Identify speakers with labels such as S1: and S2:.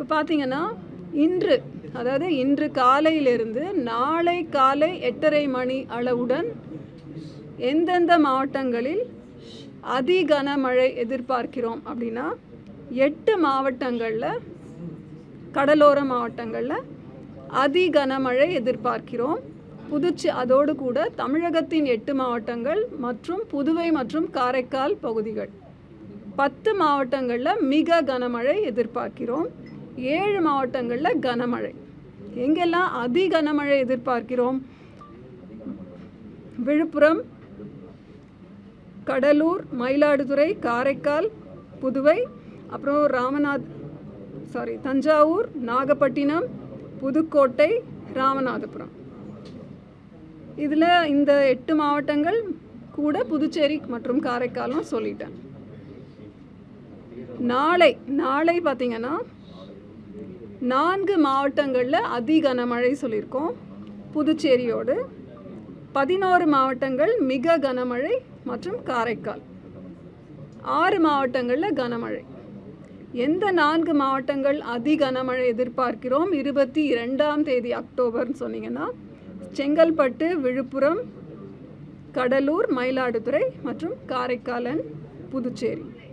S1: இப்போ பார்த்தீங்கன்னா இன்று காலையிலிருந்து நாளை காலை 8:30 மணி அளவுடன் எந்தெந்த மாவட்டங்களில் அதி கனமழை எதிர்பார்க்கிறோம் அப்படின்னா 8 மாவட்டங்களில், கடலோர மாவட்டங்களில் அதி கனமழை எதிர்பார்க்கிறோம். அதோடு கூட தமிழகத்தின் 8 மாவட்டங்கள் மற்றும் புதுவை மற்றும் காரைக்கால் பகுதிகள் 10 மாவட்டங்களில் மிக கனமழை எதிர்பார்க்கிறோம். 7 மாவட்டங்களில் கனமழை. எங்கெல்லாம் அதி கனமழை எதிர்பார்க்கிறோம்? விழுப்புரம், கடலூர், மயிலாடுதுறை, காரைக்கால், புதுவை, அப்புறம் தஞ்சாவூர், நாகப்பட்டினம், புதுக்கோட்டை, ராமநாதபுரம். இதில் இந்த 8 மாவட்டங்கள் கூட புதுச்சேரி மற்றும் காரைக்காலும் சொல்லிட்டேன். நாளை பார்த்திங்கன்னா 4 மாவட்டங்களில் அதி கனமழை சொல்லியிருக்கோம் புதுச்சேரியோடு. 11 மாவட்டங்கள் மிக கனமழை மற்றும் காரைக்கால். 6 மாவட்டங்களில் கனமழை. எந்த 4 மாவட்டங்கள் அதி கனமழை எதிர்பார்க்கிறோம் 22ஆம் தேதி அக்டோபர்னு சொன்னீங்கன்னா செங்கல்பட்டு, விழுப்புரம், கடலூர், மயிலாடுதுறை மற்றும் காரைக்கால், புதுச்சேரி.